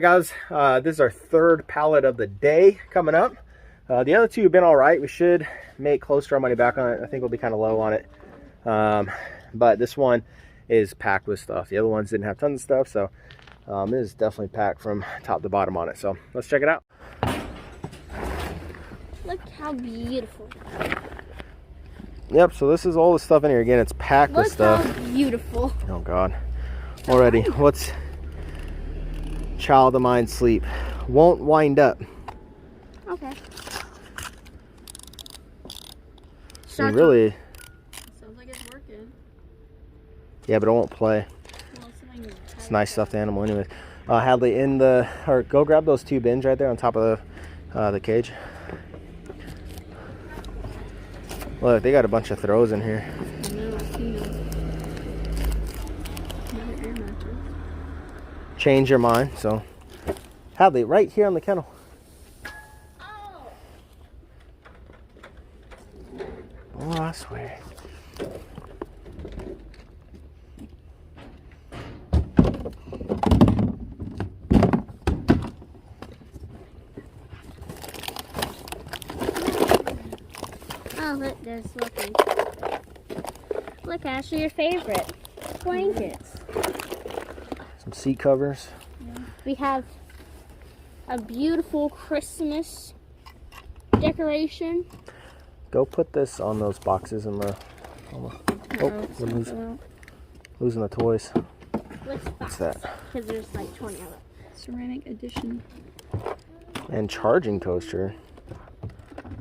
guys, this is our third pallet of the day coming up. The other two have been all right. We should make close to our money back on it. I think we'll be kind of low on it. But this one is packed with stuff. The other ones didn't have tons of stuff, so it is definitely packed from top to bottom on it. So let's check it out. Look how beautiful. Yep, so this is all the stuff in here. Again, it's packed with stuff. Look how beautiful. Oh God. Already, what's child of mine sleep? Won't wind up. Okay. Really? Sounds like it's working. Yeah, but it won't play. Well, it's a nice stuffed animal anyways. Hadley, go grab those two bins right there on top of the cage. Look, they got a bunch of throws in here. I know, I've seen them. Another air mattress. Change your mind. So, Hadley, right here on the kennel. Oh, I swear. Oh, look, there's looking. Look, Ashley, your favorite blankets. Some seat covers. Yeah. We have a beautiful Christmas decoration. Go put this on those boxes in the. Oh, we're losing the toys. What's that? Because there's like 20 of it. Ceramic edition. And charging toaster.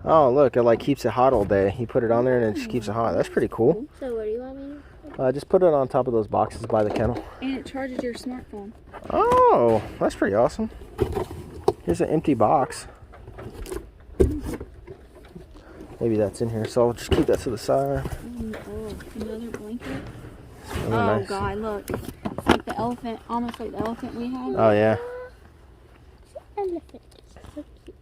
Oh, look, it like keeps it hot all day. You put it on there and it just keeps it hot. That's pretty cool. So what do you want me to? Just put it on top of those boxes by the kennel. And it charges your smartphone. Oh, that's pretty awesome. Here's an empty box. Maybe that's in here, so I'll just keep that to the side. Oh, another blanket. Really Oh, nice. God, look. It's like the elephant, almost like the elephant we had. Oh, yeah. Elephant. So cute.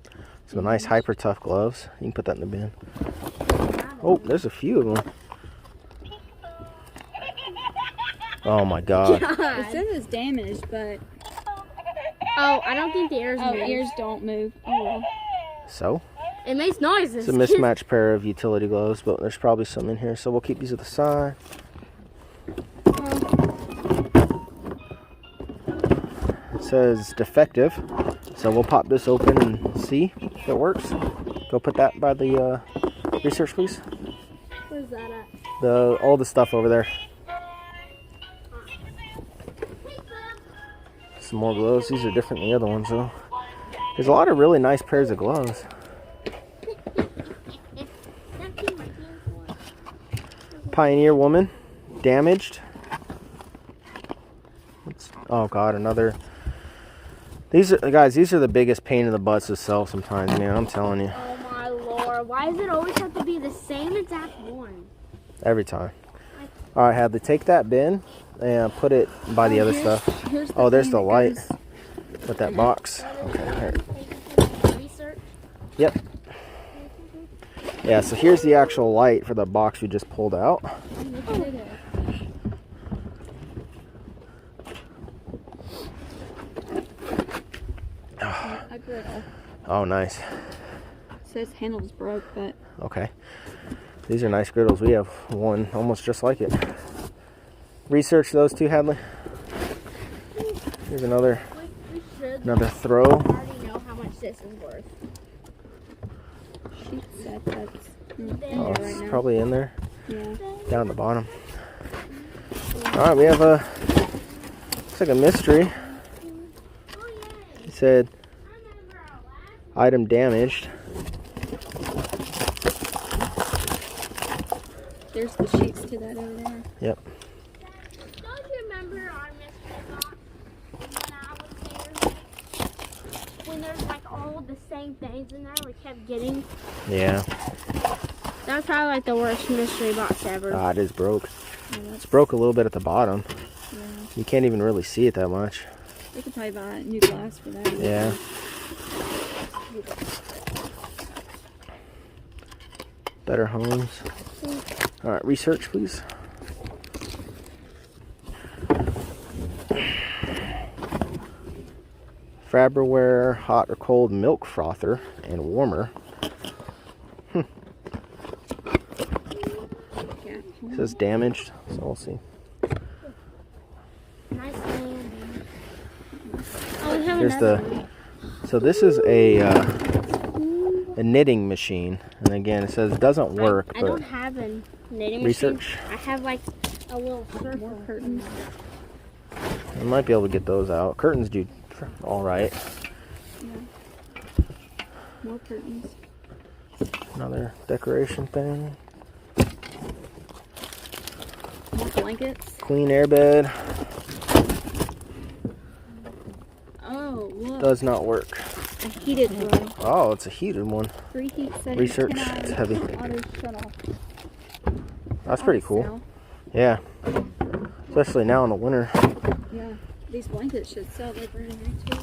Some nice hyper tough gloves. You can put that in the bin. Oh, there's a few of them. Oh my God. It says it's damaged, but Oh, I don't think the ears move. ears don't move. Oh, well. So, It makes noises. it's a mismatched pair of utility gloves, but there's probably some in here, so we'll keep these at the side. It says defective, so we'll pop this open and see if it works. Go put that by the research, please. Where's that at? All the stuff over there. Some more gloves. These are different than the other ones, though. There's a lot of really nice pairs of gloves. Pioneer woman, damaged. Oh God, another. These are the biggest pain in the butts to sell sometimes, man. I'm telling you. Oh my Lord! Why does it always have to be the same exact one? Every time. All right, Hadley, take that bin and put it by the other stuff. Oh, there's the light with that box. Okay, here. Research. Yep. Yeah, so here's the actual light for the box we just pulled out. A griddle. Oh, nice. It says handles broke, but Okay. These are nice griddles. We have one almost just like it. Research those two, Hadley. Here's another throw. I already know how much this is worth. she said that's Oh, right it's now. probably in there, Yeah. down the bottom. All right, we have it's like a mystery. It said item damaged. There's the sheets to that over there. Yep. Don't you remember our mystery box when I was here? When there's like all the same things in there we kept getting? Yeah. That's probably like the worst mystery box ever. Ah, it is broke. Yeah, It's broke a little bit at the bottom. yeah. You can't even really see it that much. We could probably buy new glass for that. Yeah. Better Homes. All right, research, please. Fabricware hot or cold milk frother and warmer. It says damaged, so we'll see. Nice landing. Oh, we have Here's another the. one. So this is a knitting machine, and again it says it doesn't work. I but don't have a knitting research. machine. I have like a little circle. More curtains. I might be able to get those out. Curtains do all right. Yeah. More curtains. Another decoration thing. More blankets. Queen air bed. Oh, look. Does not work. A heated one. Oh, it's a heated one. Free heat setting. Research. 10 It's hours, heavy. Auto shut off. That's pretty cool. Sell. Yeah. Yeah. Especially now in the winter. Yeah. These blankets should sell. They're very nice too.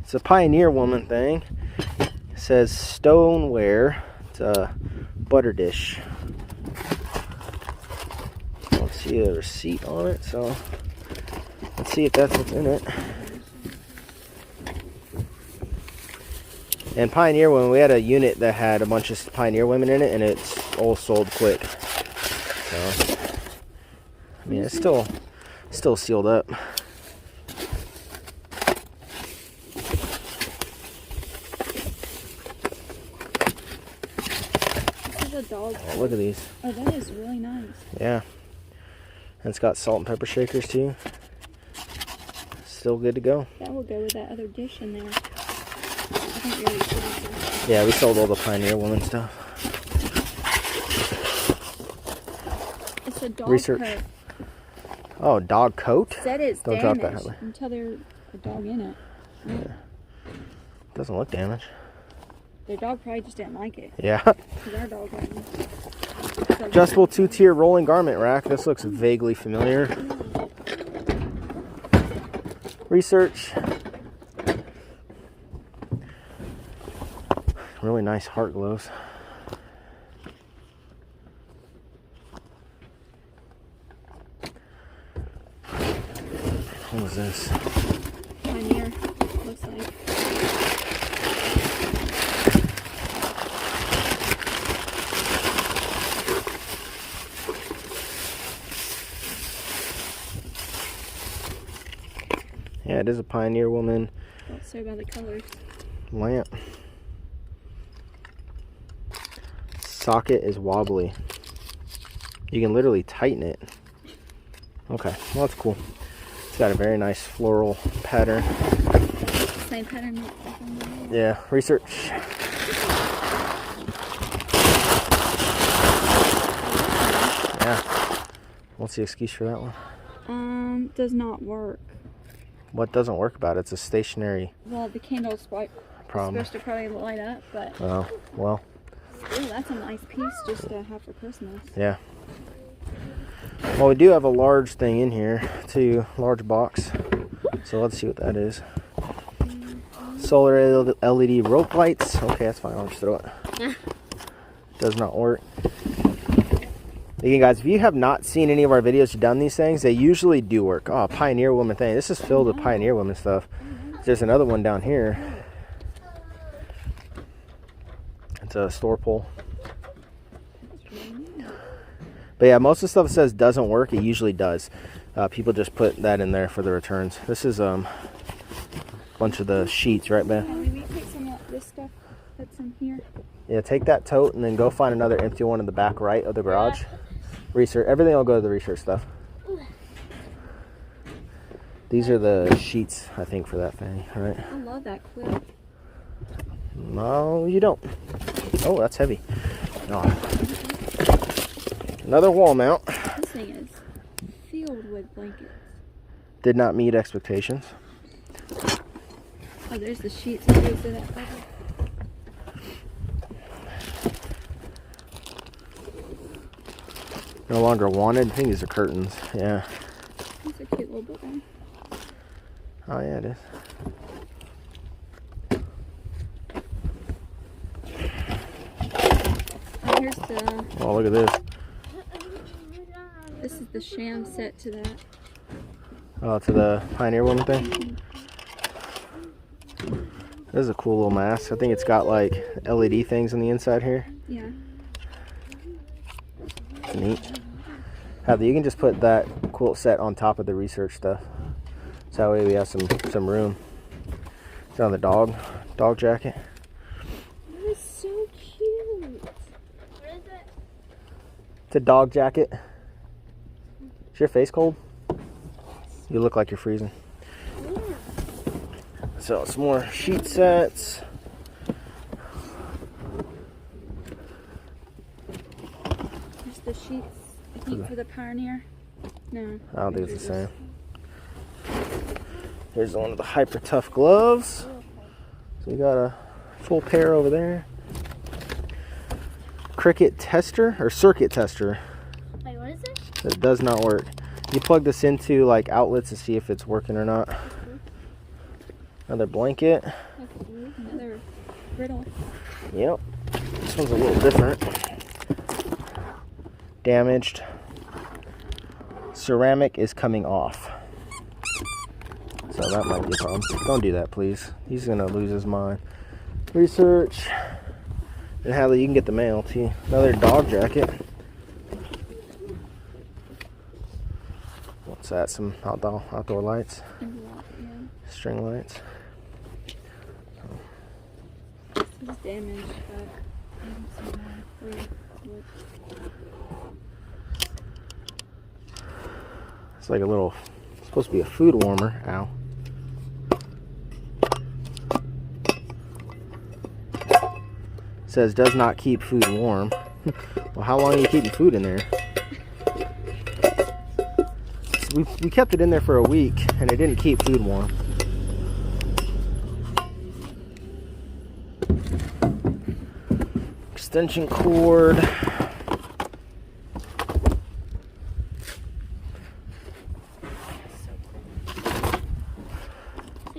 It's a Pioneer Woman thing. It says stoneware. It's a butter dish. I don't see a receipt on it, so let's see if that's what's in it. And Pioneer Women, we had a unit that had a bunch of Pioneer Women in it, and it's all sold quick. So, I mean, it's still sealed up. This is a dog. Oh, look at these. Oh, that is really nice. Yeah. And it's got salt and pepper shakers too. Still good to go. That will go with that other dish in there. I think we already sold that. Yeah, we sold all the Pioneer Woman stuff. It's a dog Research. coat. Oh, dog coat? Said it's Don't drop that, damaged Heather. until there's a dog in it. Doesn't look damaged. Their dog probably just didn't like it. Yeah. Because our dog liked it. So Adjustable 2-tier rolling garment rack. This looks vaguely familiar. Research. Really nice heart gloves. What was this? Pioneer, looks like. Yeah, it is a Pioneer Woman Don't say about the colors. lamp. Socket is wobbly. You can literally tighten it. Okay, well that's cool. It's got a very nice floral pattern. Same pattern. Yeah, research. Yeah. What's the excuse for that one? Does not work. What doesn't work about it? It's a stationary Well, the candle's problem. supposed to probably light up, but Oh, well, ooh, that's a nice piece just to have for Christmas. yeah. Well, we do have a large thing in here, too. Large box. So let's see what that is. Solar LED rope lights. Okay, that's fine. I'll just throw it. Does not work. Again, guys, if you have not seen any of our videos, done these things, they usually do work. Oh, Pioneer Woman thing. This is filled with Pioneer Woman stuff. There's another one down here. It's a store pole. But yeah, most of the stuff that says doesn't work, it usually does. People just put that in there for the returns. This is a bunch of the sheets, right, Ben? Maybe take some of this stuff that's in here. Yeah, take that tote and then go find another empty one in the back right of the garage. Research. Everything will go to the research stuff. These are the sheets, I think, for that thing, right? I love that clip. No, you don't. Oh, that's heavy. Oh. Another wall mount. This thing is filled with blankets. Did not meet expectations. Oh, there's the sheets that goes to that cover. No longer wanted. I think these are curtains. Yeah. These are cute little buttons. Oh, yeah, it is. Oh, here's the. Oh, look at this. This is the sham set to that. Oh, to the Pioneer Woman thing? This is a cool little mask. I think it's got like LED things on the inside here. Yeah. It's neat. You can just put that quilt set on top of the research stuff. So that way we have some room. It's on the dog jacket. That is so cute. What is it? It's a dog jacket. Is your face cold? You look like you're freezing. Yeah. So some more sheet sets. Here's the sheets. I think for the Pioneer. No. I don't think it's the same. Here's one of the Hyper Tough gloves. So we got a full pair over there. Cricket tester or circuit tester. Wait, what is it? It does not work. You plug this into like outlets to see if it's working or not. Another blanket. Another griddle. Yep. This one's a little different. Damaged. Ceramic is coming off. So that might be a problem. Don't do that, please. He's gonna lose his mind. Research. And Hadley, you can get the mail too. Another dog jacket. What's that? Some outdoor lights? Yeah. String lights. It's damaged, but I don't see why. It's like a little, it's supposed to be a food warmer. Ow. It says does not keep food warm. Well, how long are you keeping food in there? We kept it in there for a week and it didn't keep food warm. Extension cord. Two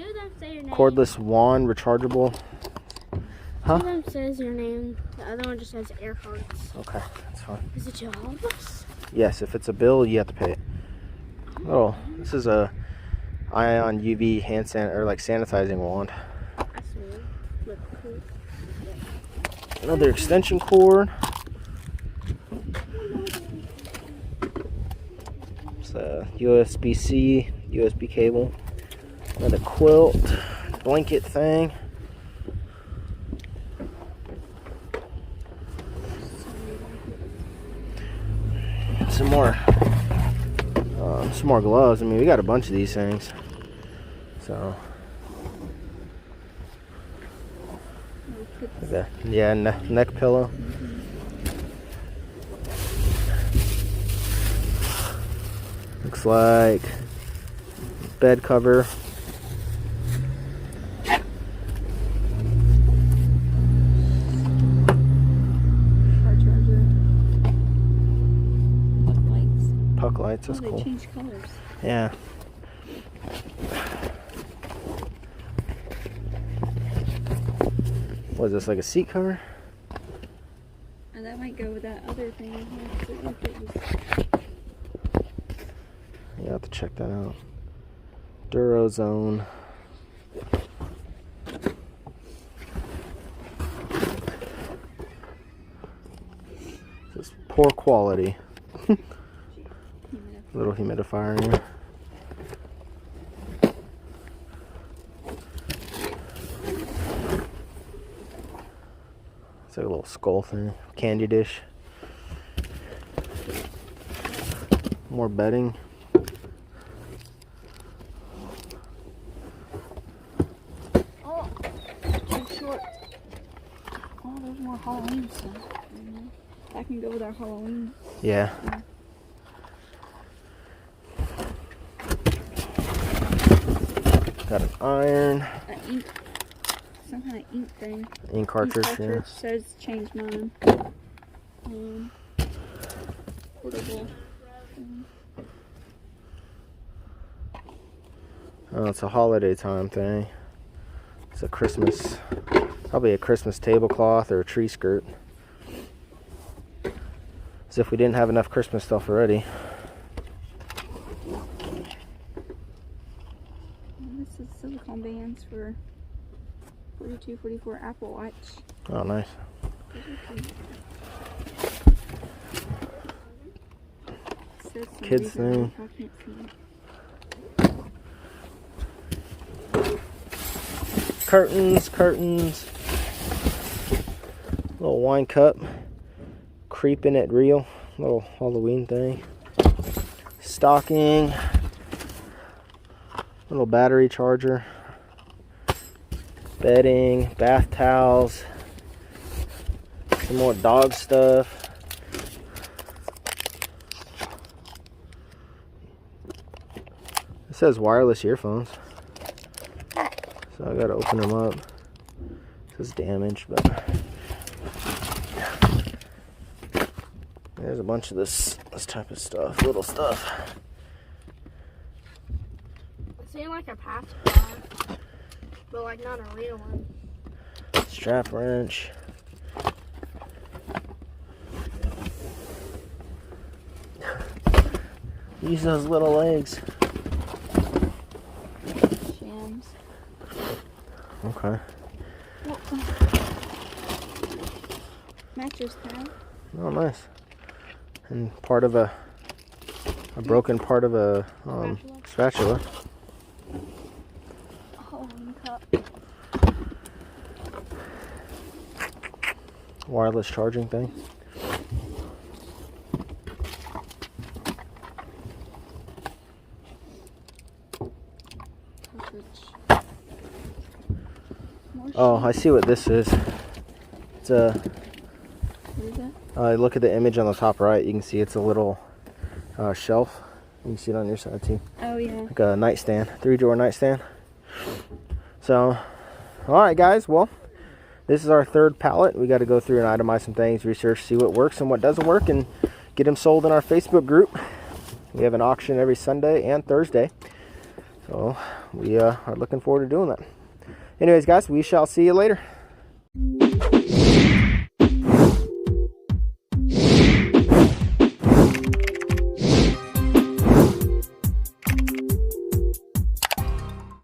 of them say your name. Cordless wand, rechargeable. One of them says your name. The other one just says Earhart's. Okay, that's fine. Is it your job? Yes, if it's a bill, you have to pay it. Oh, this is a ion UV hand or like sanitizing wand. I see. Look cool. Another extension cord. It's a USB-C, USB cable. Another quilt, blanket thing. Some more gloves. I mean, we got a bunch of these things. So, okay. Yeah, neck pillow. Looks like bed cover. Puck lights, that's cool. They change colors. Yeah. What is this, like a seat cover? And that might go with that other thing. You have to check that out. Durozone. This is poor quality. Little humidifier in here. It's like a little skull thing. Candy dish. More bedding. Oh, too short. Oh, there's more Halloween stuff. That can go with our Halloween. Yeah. Got an iron. Ink. Some kind of ink thing. Ink cartridge, yeah. Says change mine. Portable. Oh, it's a holiday time thing. It's a Christmas, probably a Christmas tablecloth or a tree skirt. As if we didn't have enough Christmas stuff already. 42, 44 Apple Watch. Oh, nice. Kids thing. I can't see it. Curtains. Little wine cup. Creeping it real. Little Halloween thing. Stocking. Little battery charger. Bedding. Bath towels. Some more dog stuff. It says wireless earphones. So I gotta open them up. It says damaged, but there's a bunch of this type of stuff, little stuff. It seemed like a pacifier, but like not a real one. Strap wrench. Use those little legs. Shams. Okay. Mattress pad. Oh, nice. And part of a broken part of a spatula. Halloween cup. Wireless charging thing. Oh, I see what this is. It's a. What is it? Look at the image on the top right. You can see it's a little shelf. You can see it on your side too. Oh yeah. Like a nightstand, 3-drawer nightstand. So, all right, guys. Well, this is our third pallet. We got to go through and itemize some things, research, see what works and what doesn't work, and get them sold in our Facebook group. We have an auction every Sunday and Thursday. So we are looking forward to doing that. Anyways, guys, we shall see you later.